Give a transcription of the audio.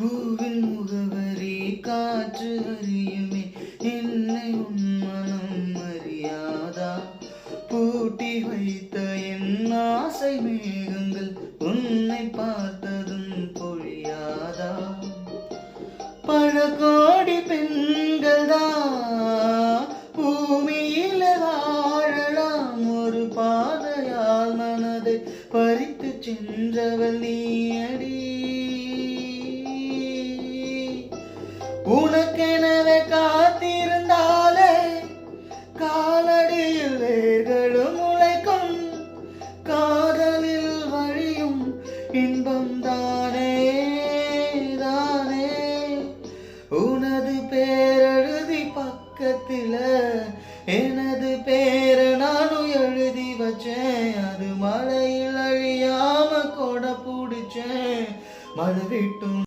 பூவின் முகவரி காற்று அறியுமே, என்னை உன் மனம் அறியாதா? பூட்டி வைத்த என் ஆசை மேகங்கள் உன்னை பார்த்ததும் பொழியாதா? பல கோடி பெண்கள் தான் பூமியில வாழலாம், ஒரு பாதையால் மனதை பறித்து சென்றவள் நீயடி. உனக்கெனவே காத்திருந்தாலே காலடியில் வேர்களும் உழைக்கும், காதலில் வழியும் இன்பம் தானே தானே. உனது பேரெழுதி பக்கத்தில எனது பேரை நானும் எழுதி வச்சேன், அது மழையில் அழியாம கொடை பிடிச்சேன், மழை விட்டும்